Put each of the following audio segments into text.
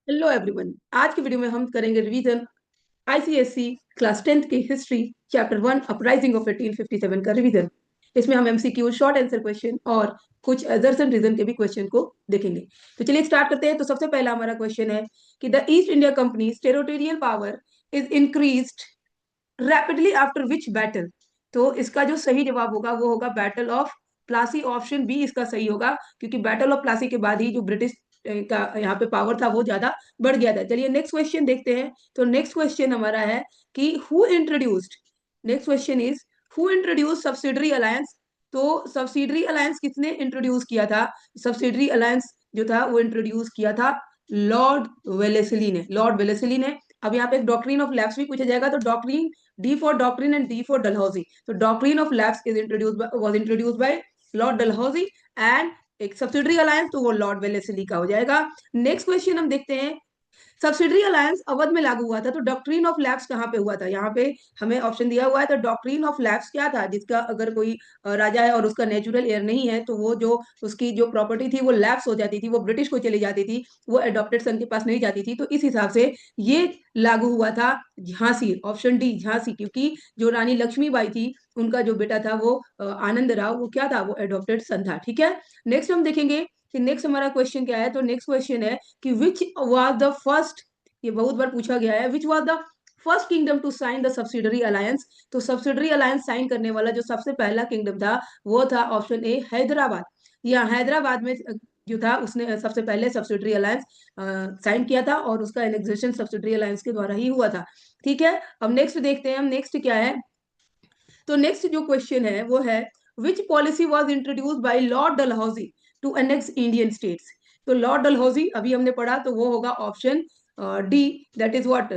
Hello everyone. आज की video में हम करेंगे रिवीजन आईसीएससी क्लास 10th की हिस्ट्री चैप्टर 1 अपराइजिंग ऑफ 1857 का रिवीजन। इसमें हम एमसीक्यू शॉर्ट आंसर क्वेश्चन और कुछ अदर्स एंड रीजन के भी क्वेश्चन को देखेंगे। तो चलिए स्टार्ट करते हैं। तो सबसे पहला हमारा क्वेश्चन है कि the East India Company territorial power is increased rapidly after which battle. तो इसका जो सही जवाब होगा वो होगा battle of Plassey. Option B इसका सही होगा, क्योंकि बैटल ऑफ प्लासी के बाद ही जो ब्रिटिश का यहाँ पे पावर था वो ज्यादा बढ़ गया था। चलिए नेक्स्ट क्वेश्चन देखते हैं। तो नेक्स्ट क्वेश्चन हमारा है कि who introduced, next question is who introduce subsidiary alliance. तो सब्सिडरी अलायंस किसने इंट्रोड्यूस किया था? सब्सिडरी अलायंस जो था वो इंट्रोड्यूस किया था लॉर्ड वेलेस्ली ने। लॉर्ड वेलेस्ली ने। अब यहाँ पे एक डॉक्ट्रिन ऑफ लैप्स भी पूछा जाएगा। तो doctrine, D for doctrine and D for Dalhousie. तो doctrine of lapse is introduce was introduce by Lord Dalhousie and एक सब्सिडरी अलायंस तो वो लॉर्ड वेलेस्ली का हो जाएगा। नेक्स्ट क्वेश्चन हम देखते हैं। सब्सिडरी अलायंस अवध में लागू हुआ था, तो डॉक्ट्रिन ऑफ लैप्स कहाँ पे हुआ था? यहाँ पे हमें ऑप्शन दिया हुआ है। तो डॉक्ट्रिन ऑफ लैप्स क्या था? जिसका अगर कोई राजा है और उसका नेचुरल एयर नहीं है तो वो जो उसकी जो प्रॉपर्टी थी वो लैप्स हो जाती थी, वो ब्रिटिश को चली जाती थी, वो अडॉप्टेड सन के पास नहीं जाती थी। तो इस हिसाब से ये लागू हुआ था झांसी, ऑप्शन डी झांसी, क्योंकि जो रानी लक्ष्मीबाई थी उनका जो बेटा था वो आनंद राव, वो क्या था? वो अडॉप्टेड सन था। ठीक है। नेक्स्ट हम देखेंगे कि नेक्स्ट हमारा क्वेश्चन क्या है। तो नेक्स्ट क्वेश्चन है कि विच वाज द फर्स्ट, ये बहुत बार पूछा गया है, which was the first kingdom to sign the subsidiary alliance. तो सब्सिडरी अलायंस साइन करने वाला जो सबसे पहला किंगडम था वो था ऑप्शन ए हैदराबाद। या हैदराबाद में जो था उसने सबसे पहले सब्सिडरी अलायंस साइन किया था और उसका एनेक्सेशन सब्सिडरी अलायंस के द्वारा ही हुआ था। ठीक है। अब नेक्स्ट देखते हैं हम, नेक्स्ट क्या है। तो नेक्स्ट जो क्वेश्चन है वो है which policy was introduced by Lord Dalhousie to annex Indian states. तो लॉर्ड डलहौजी अभी हमने पढ़ा, तो वो होगा option D, that is what,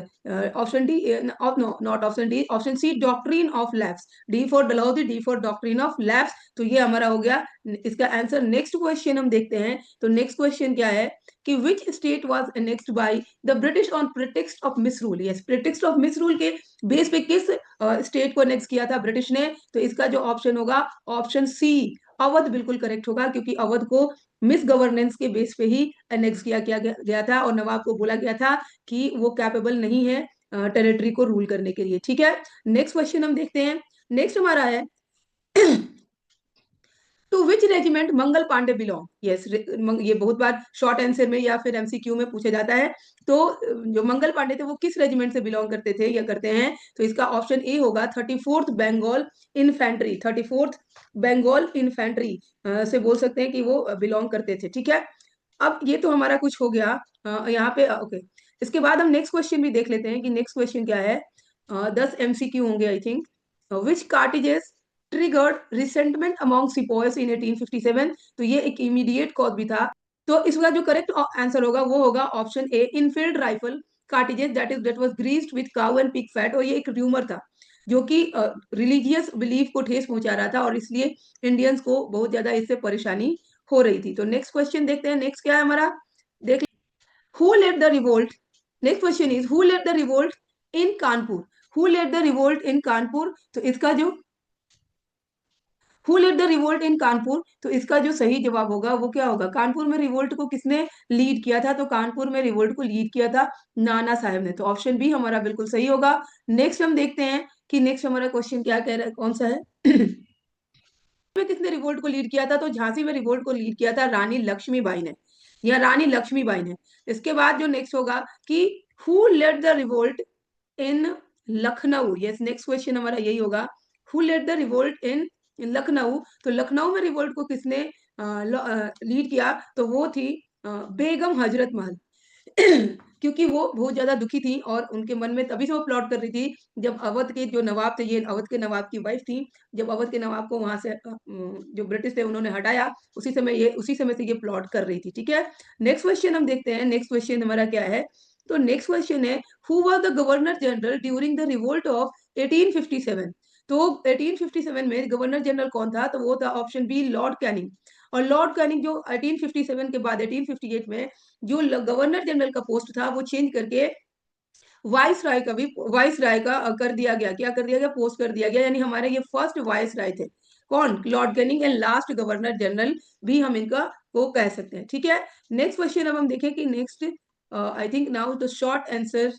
option D, no not option D, option C doctrine of lapse. D for Dalhousie, D for doctrine of lapse. तो ये हमारा हो गया इसका आंसर। नेक्स्ट क्वेश्चन हम देखते हैं। तो नेक्स्ट क्वेश्चन क्या है कि which state was annexed by the British on pretext of miss rule. Yes, pretext of miss rule के बेस पे किस स्टेट को नेक्स्ट किया था ब्रिटिश ने? तो इसका जो ऑप्शन होगा ऑप्शन सी अवध बिल्कुल करेक्ट होगा, क्योंकि अवध को मिस गवर्नेंस के बेस पे ही एनेक्स किया गया था और नवाब को बोला गया था कि वो कैपेबल नहीं है टेरिटरी को रूल करने के लिए। ठीक है। नेक्स्ट क्वेश्चन हम देखते हैं। नेक्स्ट हमारा है to which regiment Mangal Pandey belong. Yes, ये बहुत बार शॉर्ट आंसर में या फिर एमसीक्यू में पूछा जाता है। तो जो मंगल पांडे थे वो किस रेजिमेंट से बिलोंग करते थे या करते हैं? तो इसका ऑप्शन ए होगा 34th Bengal infantry. 34th Bengal infantry से बोल सकते हैं कि वो बिलोंग करते थे। ठीक है। अब ये तो हमारा कुछ हो गया यहाँ पे। ओके, इसके बाद हम नेक्स्ट क्वेश्चन भी देख लेते हैं कि नेक्स्ट क्वेश्चन क्या है। 10 एमसीक्यू होंगे I think. Which cartridges triggered resentment among sepoys in 1857। तो ये एक इमीडिएट कॉज भी था। तो इसका जो करेक्ट आंसर होगा वो होगा option A Enfield rifle cartridges, that was greased with cow and pig fat. और ये एक र्यूमर था जो कि रिलीजियस बिलीफ को ठेस पहुंचा रहा था और इसलिए इंडियंस को बहुत ज्यादा इससे परेशानी हो रही थी। तो नेक्स्ट क्वेश्चन देखते हैं। नेक्स्ट क्या है हमारा, देख, who led the revolt. Next question is who led the revolt in Kanpur. Who led the revolt in Kanpur. तो इसका जो who led the revolt in Kanpur, तो इसका जो सही जवाब होगा वो क्या होगा? कानपुर में रिवोल्ट को किसने लीड किया था? तो कानपुर में रिवोल्ट को लीड किया था नाना साहब ने। तो ऑप्शन बी हमारा बिल्कुल सही होगा। नेक्स्ट हम देखते हैं कि नेक्स्ट हमारा क्वेश्चन क्या कह रहा है, कौन सा है में किसने रिवोल्ट को लीड किया था? तो झांसी में रिवोल्ट को लीड किया था रानी लक्ष्मीबाई ने, या रानी लक्ष्मीबाई ने। इसके बाद जो नेक्स्ट होगा कि who led the revolt in Lucknow. Yes, next question हमारा यही होगा, who led the revolt in Lucknow. तो लखनऊ में रिवोल्ट को किसने लीड किया? तो वो थी बेगम हजरत महल क्योंकि वो बहुत ज्यादा दुखी थी और उनके मन में तभी से वो प्लॉट कर रही थी जब अवध के जो नवाब थे, ये अवध के नवाब की वाइफ थी, जब अवध के नवाब को वहां से जो ब्रिटिश थे उन्होंने हटाया, उसी समय से ये प्लॉट कर रही थी। ठीक है। नेक्स्ट क्वेश्चन हम देखते हैं। नेक्स्ट क्वेश्चन हमारा क्या है। तो नेक्स्ट क्वेश्चन है who was the governor general during the revolt of 1857। तो 1857 में गवर्नर जनरल कौन था? तो वो था ऑप्शन बी लॉर्ड कैनिंग। और लॉर्ड कैनिंग जो 1857 के बाद 1858 में जो गवर्नर जनरल का पोस्ट था वो चेंज करके वाइस राय का भी, वाइस राय का कर दिया गया। क्या कर दिया गया? पोस्ट कर दिया गया। यानी हमारे ये फर्स्ट वाइस राय थे कौन? Lord Canning. And last governor general भी हम इनका वो कह सकते हैं। ठीक है। नेक्स्ट क्वेश्चन अब हम देखें कि next I think now the short answer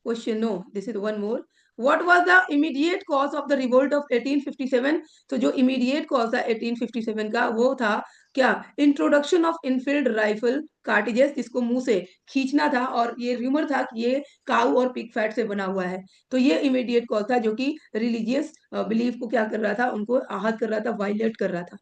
question, no, this is one more. What was the immediate cause of the revolt of 1857? तो जो immediate cause था 1857 का वो था क्या? Introduction of Enfield rifle cartridges, जिसको मुंह से खींचना था, और ये रूमर था कि ये काऊ और पिग फैट से बना हुआ है। तो ये इमीडिएट कॉज था जो कि रिलीजियस बिलीफ को क्या कर रहा था, उनको आहत कर रहा था, वायलेट कर रहा था।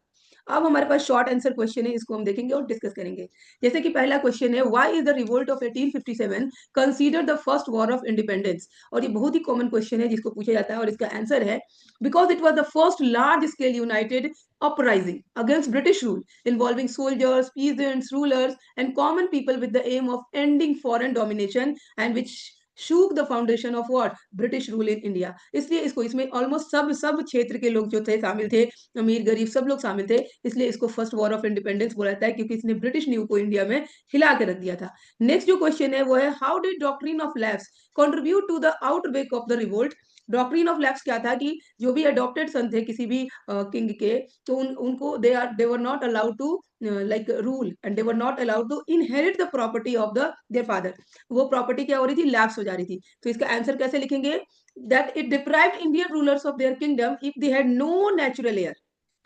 अब हमारे पास शॉर्ट आंसर क्वेश्चन है, इसको हम देखेंगे और डिस्कस करेंगे। जैसे कि पहला क्वेश्चन है, why is the revolt of 1857 consider the first war of independence? और ये बहुत ही कॉमन क्वेश्चन है जिसको पूछा जाता है, और इसका आंसर है because it was the first large scale United uprising against British rule, involving soldiers, peasants, rulers, and common people with the aim of ending foreign domination, and which shook the foundation of what? British rule in India. इसलिए इसको, इसमें almost सब क्षेत्र के लोग जो थे शामिल थे, अमीर गरीब सब लोग शामिल थे, इसलिए इसको फर्स्ट वॉर ऑफ इंडिपेंडेंस बोला जाता है, क्योंकि इसने ब्रिटिश न्यू को इंडिया में हिला के रख दिया था। नेक्स्ट जो क्वेश्चन है वो है, how did doctrine of lapse contribute to the outbreak of the revolt? Doctrine of lapse क्या था कि जो भी अडॉप्टेड सन थे किसी भी किंग के, तो उनको they were not allowed to like rule, and they were not allowed to inherit the property of the their father. वो प्रॉपर्टी क्या हो रही थी? लैप्स हो जा रही थी। तो इसका आंसर कैसे लिखेंगे? That it deprived Indian rulers of their kingdom if they had no natural heir,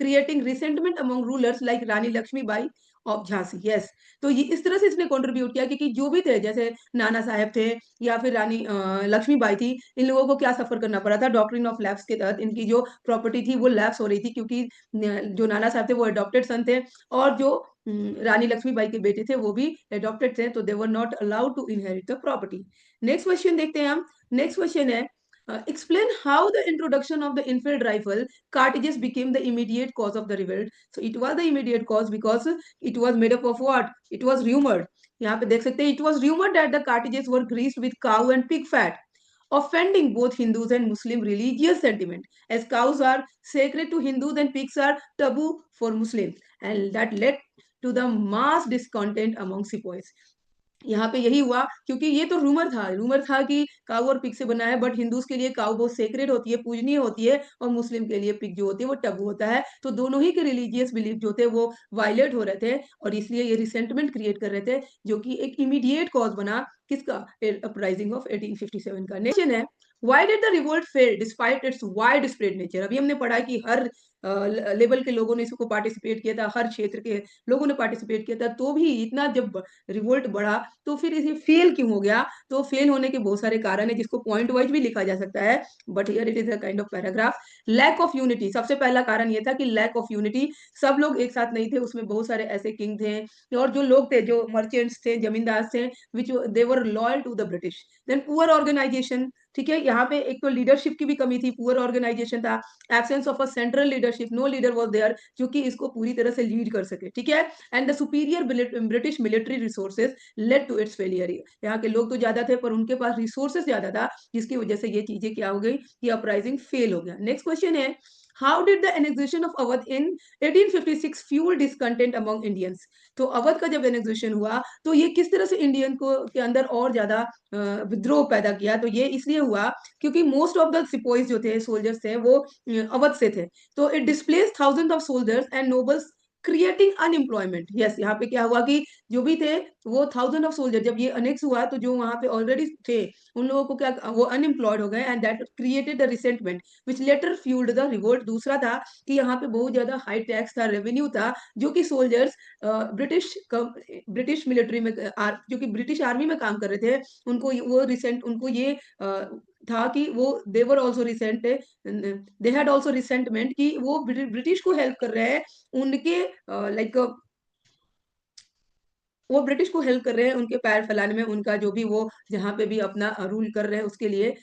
creating resentment among rulers like Rani Lakshmibai of Jhansi. Yes, तो ये इस तरह से इसने कंट्रीब्यूट किया, क्योंकि जो भी थे, जैसे नाना साहब थे या फिर रानी लक्ष्मीबाई थी, इन लोगों को क्या सफर करना पड़ा था? डॉक्ट्रिन ऑफ लैप्स के तहत इनकी जो प्रॉपर्टी थी वो लैप्स हो रही थी, क्योंकि जो नाना साहब थे वो अडॉप्टेड सन थे, और जो रानी लक्ष्मीबाई के बेटे थे वो भी अडॉप्टेड थे, तो they were not allowed to inherit the property. Next question देखते हैं हम। नेक्स्ट क्वेश्चन है, explain how the introduction of the infield rifle cartridges became the immediate cause of the revolt. So it was the immediate cause because it was made up of what? It was rumored. यहाँ पे देख सकते हैं, it was rumored that the cartridges were greased with cow and pig fat, offending both Hindus and Muslim religious sentiment, as cows are sacred to Hindus and pigs are taboo for Muslims, and that led to the mass discontent among sepoys. यहाँ पे यही हुआ, क्योंकि ये तो rumour था कि काऊ और पिग से बना है, बट हिंदूज के लिए काऊ बहुत सेक्रेड होती है, पूजनीय होती है, और मुस्लिम के लिए पिग जो होती है वो टबू होता है। तो दोनों ही के रिलीजियस बिलीफ जो थे वो वायलेट हो रहे थे, और इसलिए ये रिसेंटमेंट क्रिएट कर रहे थे, जो कि एक इमीडिएट कॉज बना किसका? अपराइजिंग ऑफ 1857 का। नेक्स्ट है, why did the revolt fail despite it's wide spread nature? अभी हमने पढ़ा कि हर लेवल के लोगों ने इसको पार्टिसिपेट किया था, हर क्षेत्र के लोगों ने पार्टिसिपेट किया था, तो भी इतना जब रिवोल्ट बढ़ा तो फिर इसे फेल क्यों हो गया? तो फेल होने के बहुत सारे कारण है, जिसको पॉइंट वाइज भी लिखा जा सकता है, but here it is a kind of paragraph. Lack of unity, सबसे पहला कारण ये था कि लैक ऑफ यूनिटी, सब लोग एक साथ नहीं थे, उसमें बहुत सारे ऐसे किंग थे, और जो लोग थे, जो मर्चेंट्स थे, जमींदार थे, which they were loyal to the British. Then poor organisation, ठीक है, यहाँ पे एक तो लीडरशिप की भी कमी थी, पुअर ऑर्गेनाइजेशन था, absence of a central leadership, no leader was there जो कि इसको पूरी तरह से लीड कर सके, ठीक है, and the superior British military resources led to its failure. यहाँ के लोग तो ज्यादा थे, पर उनके पास रिसोर्सेज ज्यादा था, जिसकी वजह से ये चीजें क्या हो गई, ये अपराइजिंग फेल हो गया। नेक्स्ट क्वेश्चन है, how did the annexation of Awadh in 1856 fuel discontent among Indians? तो अवध का जब एनेक्सेशन हुआ तो ये किस तरह से इंडियन को के अंदर और ज्यादा विद्रोह पैदा किया? तो ये इसलिए हुआ क्योंकि मोस्ट ऑफ द सिपोइज जो थे, सोल्जर्स थे, वो अवध से थे, तो it displace thousand of soldiers and nobles creating unemployment. Yes, यहाँ पे क्या हुआ कि जो भी थे वो थाउजेंड ऑफ सोल्जर, जब ये अनेक्स हुआ तो जो वहां पे ऑलरेडी थे उन लोगों को क्या, वो अनएम्प्लॉयड हो गए, and that created the resentment which later fuelled the revolt. दूसरा था कि यहाँ पे बहुत ज्यादा हाई टैक्स था, रेवेन्यू था, जो कि सोल्जर्स ब्रिटिश मिलिट्री में जो कि ब्रिटिश आर्मी में काम कर रहे थे, उनको ये था कि वो they were also resent, they had also resentment कि वो ब्रिटिश को हेल्प कर रहे हैं, उनके लाइक वो ब्रिटिश को हेल्प कर रहे हैं उनके पैर फैलाने में, उनका जो भी वो जहाँ पे भी अपना रूल कर रहे हैं उसके लिए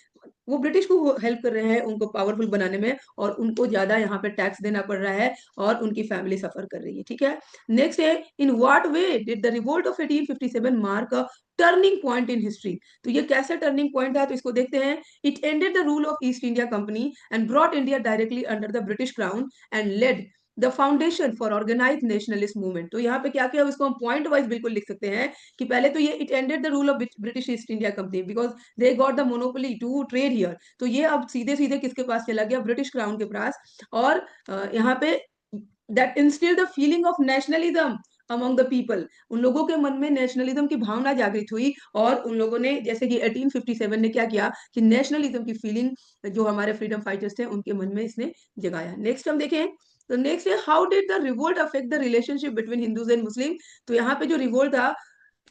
वो ब्रिटिश को हेल्प कर रहे हैं उनको पावरफुल बनाने में, और उनको ज्यादा यहाँ पे टैक्स देना पड़ रहा है, और उनकी फैमिली सफर कर रही है, ठीक है। नेक्स्ट है, in what way did the revolt of 1857 mark a turning point in history? तो ये कैसा टर्निंग पॉइंट था? तो इसको देखते हैं। It ended the rule of East India Company and brought India directly under the British crown and led the foundation for organise nationalist movement. तो यहाँ पे क्या किया, इसको हम पॉइंट वाइज बिल्कुल लिख सकते हैं कि पहले तो ये it ended the rule of British East India Company because they got the monopoly to trade here. तो ये अब सीधे सीधे किसके पास चला गया? ब्रिटिश क्राउन के पास। और यहाँ पे that instil the feeling of nationalism among the people, उन लोगों के मन में नेशनलिज्म की भावना जागृत हुई और उन लोगों ने जैसे कि 1857 ने क्या किया कि नेशनलिज्म की फीलिंग जो हमारे फ्रीडम फाइटर्स थे उनके मन में इसने जगाया। नेक्स्ट हम देखें तो नेक्स्ट है how did the revolt affect the relationship between Hindus and Muslim. तो यहाँ पे जो रिवोल्ट था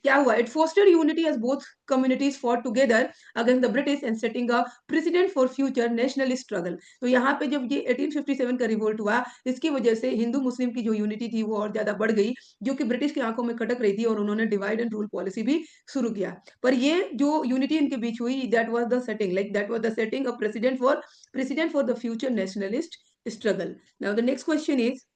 क्या हुआ, it fostered unity as both communities for together against the British and setting a precedent for future nationalist struggle. तो यहाँ पे जब ये 1857 का रिवोल्ट हुआ इसकी वजह से हिंदू मुस्लिम की जो यूनिटी थी वो और ज्यादा बढ़ गई, जो कि ब्रिटिश की आंखों में खटक रही थी और उन्होंने डिवाइड एंड रूल पॉलिसी भी शुरू किया। पर ये जो यूनिटी इनके बीच हुई that was the setting, like that was the setting a precedent for the future nationalist struggle. Now the next question is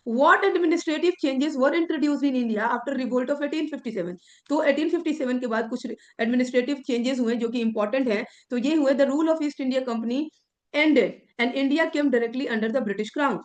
What administrative changes were introduced in India after revolt of 1857? तो 1857 के बाद कुछ administrative changes हुए जो कि important है। तो ये हुए the rule of East India Company ended and India came directly under the British crown.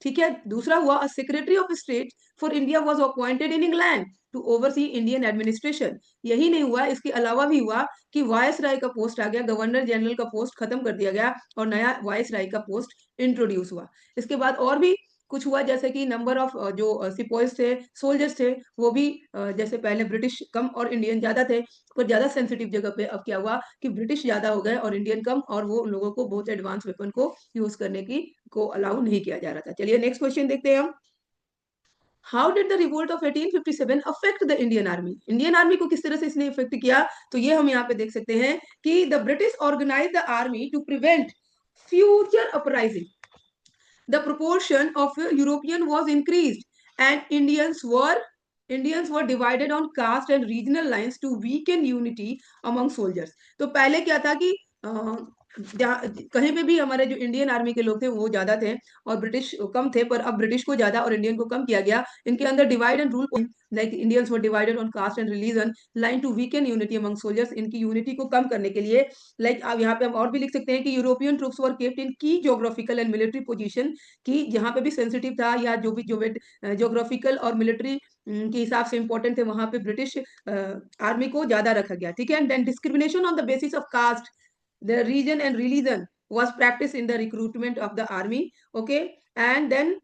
ठीक है, दूसरा हुआ a secretary of state for India was appointed in England to oversee Indian administration. यही नहीं हुआ, इसके अलावा भी हुआ कि वायस राय का पोस्ट आ गया, गवर्नर जनरल का पोस्ट खत्म कर दिया गया और नया वायस राय का पोस्ट इंट्रोड्यूस हुआ। इसके बाद और भी कुछ हुआ जैसे कि नंबर ऑफ जो सिपोइस थे, सोल्जर्स थे, वो भी जैसे पहले ब्रिटिश कम और इंडियन ज्यादा थे, पर ज्यादा सेंसिटिव जगह पे अब क्या हुआ कि ब्रिटिश ज्यादा हो गए और इंडियन कम, और वो उन लोगों को बहुत एडवांस वेपन को यूज करने की को अलाउ नहीं किया जा रहा था। चलिए नेक्स्ट क्वेश्चन देखते हैं हम। How did the revolt of 1857 affect the Indian army? Indian army को किस तरह से इसने इफेक्ट किया, तो ये हम यहाँ पे देख सकते हैं कि the British organise the army to prevent future uprising, the proportion of European was increased, and Indians were divided on caste and regional lines to weaken unity among soldiers. तो पहले क्या था कि कहीं पे भी हमारे जो इंडियन आर्मी के लोग थे वो ज्यादा थे और ब्रिटिश कम थे, पर अब ब्रिटिश को ज्यादा और इंडियन को कम किया गया। इनके अंदर divide and rule, like Indians were divided on caste and religion line to weaken unity among soldiers, इनकी यूनिटी को कम करने के लिए। लाइक अब यहाँ पे हम और भी लिख सकते हैं कि European troops were kept in की ज्योग्राफिकल एंड मिलिट्री पोजीशन, कि जहाँ पे भी सेंसिटिव था या जो भी जो ज्योग्राफिकल और मिलिट्री के हिसाब से इंपॉर्टेंट थे वहां पे ब्रिटिश आर्मी को ज्यादा रखा गया। ठीक है, and then discrimination on the basis of caste, the region and religion was practiced in the recruitment of the army. Okay, and then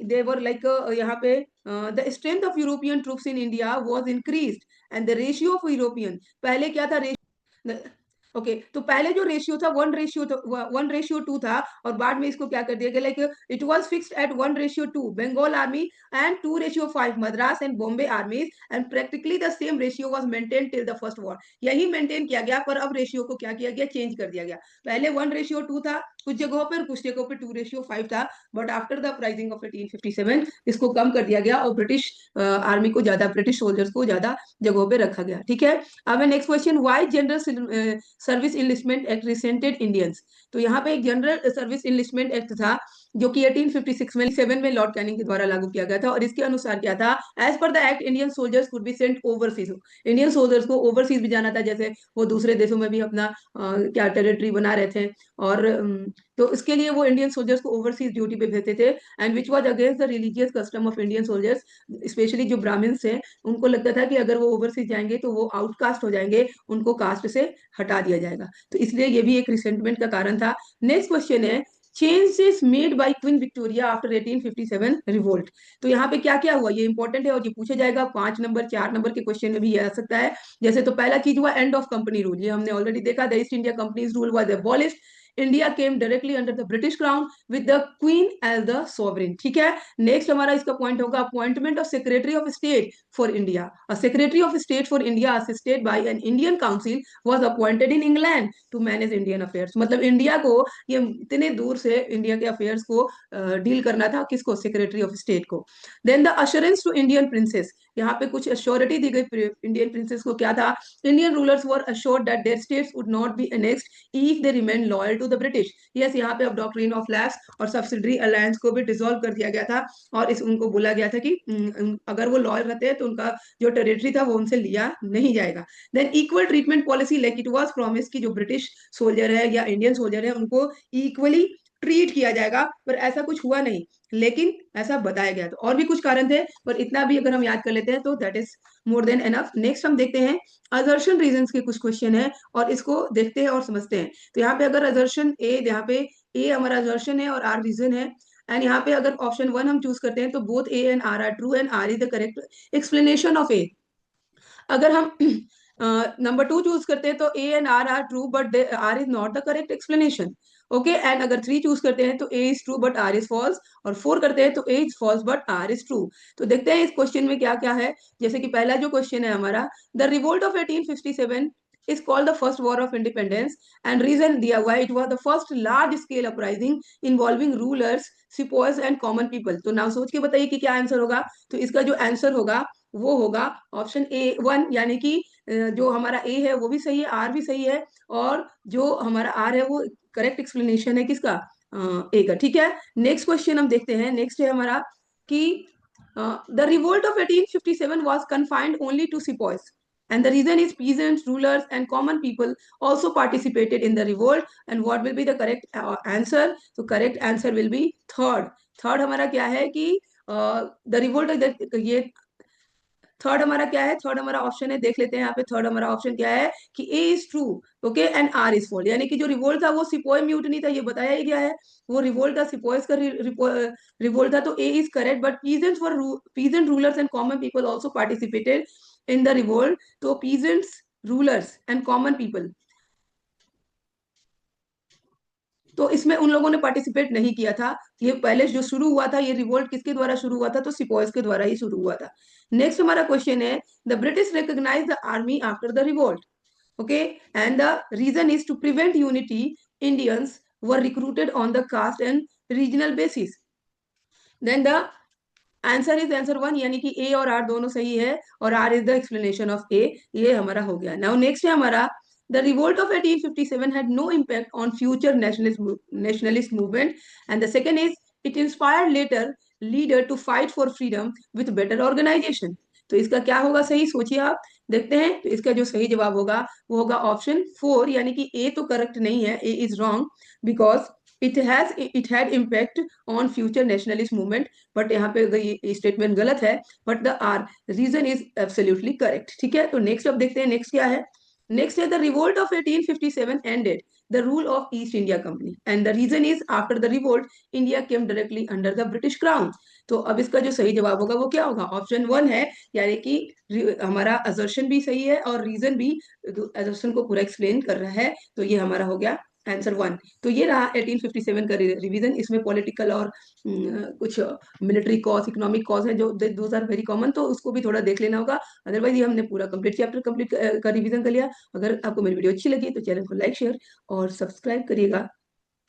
they were like यहाँ पे the strength of European troops in India was increased and the ratio of European, पहले क्या था okay तो पहले जो ratio था 1:2 था और बाद में इसको क्या कर दिया गया, like it was fixed at 1:2, Bengal army and 2:5 Madras and Bombay armies, and practically the same ratio was maintain till the first war. यही मेंटेन किया गया, पर अब रेशियो को क्या किया गया, चेंज कर दिया गया। पहले 1:2 था कुछ जगहों पर, कुछ जगहों पर 2:5 था, but after the uprising of 1857 इसको कम कर दिया गया और ब्रिटिश आर्मी को ज्यादा, ब्रिटिश सोल्जर्स को ज्यादा जगहों पर रखा गया। ठीक है, अब next question, why general service enlistment act resented Indians? तो यहाँ पे एक जनरल सर्विस इनलिस्टमेंट एक्ट था जो कि 1856 में 7 में लॉर्ड कैनिंग के द्वारा लागू किया गया था, और इसके अनुसार क्या था, as per the act Indian soldiers could be sent overseas. Indian soldiers को ओवरसीज भी जाना था, जैसे वो दूसरे देशों में भी अपना क्या टेरिटरी बना रहे थे, और तो इसके लिए वो इंडियन सोल्जर्स को ओवरसीज ड्यूटी पे भेजते थे, and which was against the religious custom of Indian soldiers. Specially जो ब्राह्मण्स हैं उनको लगता था कि अगर वो ओवरसीज जाएंगे तो वो आउटकास्ट हो जाएंगे, उनको कास्ट से हटा दिया जाएगा, तो इसलिए ये भी एक रिसेंटमेंट का कारण था। नेक्स्ट क्वेश्चन है changes made by queen Victoria after 1857 revolt. तो यहाँ पे क्या क्या हुआ, ये इंपॉर्टेंट है और ये पूछा जाएगा 5 नंबर 4 नंबर के क्वेश्चन में भी ये आ सकता है। जैसे तो पहला चीज हुआ एंड ऑफ कंपनी रूल, ये हमने ऑलरेडी देखा, the East India company's rule was abolished, India came directly under the British crown with the queen as the sovereign. ठीक है, नेक्स्ट हमारा इसका पॉइंट होगा appointment of secretary of state for India. A secretary of state for India assisted by an Indian council was appointed in England to manage Indian affairs. मतलब India को ये इतने दूर से इंडिया के अफेयर्स को डील करना था, किसको, सेक्रेटरी ऑफ स्टेट को। Then the assurance to Indian princes, यहाँ पे कुछ अश्योरिटी दी गई इंडियन प्रिंसेस को, क्या था, Indian rulers were assured that their states would not be annexed if they remain loyal to the British. Yes, यहाँ पे अब डॉक्ट्रिन ऑफ लैप्स और सब्सिडरी अलायंस को भी डिसॉल्व कर दिया गया था, और इस उनको बोला गया था कि अगर वो लॉयल रहते हैं तो उनका जो टेरिटरी था वो उनसे लिया नहीं जाएगा। Than equal treatment policy, like it was promise कि जो ब्रिटिश सोल्जर है या इंडियन सोल्जर है उनको इक्वली ट्रीट किया जाएगा, पर ऐसा कुछ हुआ नहीं, लेकिन ऐसा बताया गया। तो और भी कुछ कारण थे, पर इतना भी अगर हम याद कर लेते हैं तो that is more than enough. Next हम देखते हैं असर्शन रीजंस के कुछ क्वेश्चन है, और इसको देखते हैं और समझते हैं। तो यहाँ पे अगर असर्शन ए, यहाँ पे ए हमारा असर्शन है और आर रीजन है। एंड यहाँ पे अगर ऑप्शन 1 हम चूज करते हैं तो both A and R true and R is the correct explanation of A. अगर हम नंबर 2 चूज करते हैं तो A and R true but R is not the correct explanation. Okay, and अगर 3 चूज करते हैं तो A is true but R is false, और 4 करते हैं तो A is false but R is true. तो देखते हैं इस क्वेश्चन में क्या क्या है। जैसे कि पहला जो क्वेश्चन है हमारा, the revolt of 1857 is called the first war of independence and reason दिया हुआ है, it was the first large scale uprising involving rulers, sepoys and common people। तो नाउ सोच के बताइए कि क्या आंसर होगा। तो इसका जो आंसर होगा वो होगा ऑप्शन ए 1, यानी कि जो हमारा ए है वो भी सही है, आर भी सही है, और जो हमारा आर है वो करेक्ट एक्सप्लेनेशन है किसका, ए का। ठीक है, नेक्स्ट क्वेश्चन हम देखते हैं। नेक्स्ट है हमारा कि the revolt of 1857 was confined only to sepoys and the reason is peasants, rulers and common people also participated in the revolt, and what will be the correct answer? So correct answer will be third। Third हमारा क्या है कि the revolt, ये third हमारा क्या है, third हमारा option है, देख लेते हैं यहाँ पे थर्ड हमारा ऑप्शन क्या है कि A is true, okay, and R is false. यानी कि जो रिवोल्ट था वो सिपोय म्यूटनी था, ये बताया ही गया है, वो रिवोल्ट था, सिपोयस का रिवोल्ट था। तो A is correct, but peasant rulers and common people also participated in the revolt. तो peasants, rulers and common people, तो इसमें उन लोगों ने पार्टिसिपेट नहीं किया था। ये पहले जो शुरू हुआ था, ये रिवोल्ट किसके द्वारा शुरू हुआ था, तो सिपॉयज के द्वारा ही शुरू हुआ था। नेक्स्ट हमारा क्वेश्चन है, the British recognise the army after the revolt, okay, and the reason is to prevent unity, Indians were recruited on the caste and regional basis. Then the answer is answer 1, यानी कि ए और are दोनों सही है, और R is the explanation of A. ये हमारा हो गया। नाउ नेक्स्ट है हमारा, the revolt of 1857 had no impact on future nationalist movement, and the second is it inspired later leader to fight for freedom with better organization। तो इसका क्या होगा सही, सोचिए आप, देखते हैं। तो इसका जो सही जवाब होगा वो होगा ऑप्शन 4, यानी कि ए तो करेक्ट नहीं है, A is wrong, because it had impact on future nationalist movement. But यहाँ पे ये स्टेटमेंट गलत है, but the R reason is absolutely correct. ठीक है, तो नेक्स्ट अब देखते हैं नेक्स्ट क्या है। नेक्स्ट है, the revolt of 1857 ended the rule of East India Company and the reason is after the revolt India came directly under the British crown. तो अब इसका जो सही जवाब होगा वो क्या होगा, ऑप्शन 1 है, यानी कि हमारा असर्शन भी सही है और रीजन भी असर्शन को पूरा एक्सप्लेन कर रहा है। तो ये हमारा हो गया आंसर 1। तो ये रहा 1857 का रिवीजन। इसमें पॉलिटिकल और कुछ मिलिट्री कॉज, इकोनॉमिक कॉज है, जो दोज आर वेरी कॉमन, तो उसको भी थोड़ा देख लेना होगा। अदरवाइज ये हमने पूरा कंप्लीट चैप्टर कंप्लीट का रिवीजन कर लिया। अगर आपको मेरी वीडियो अच्छी लगी तो चैनल को लाइक, शेयर और सब्सक्राइब करिएगा।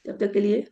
तब तक के लिए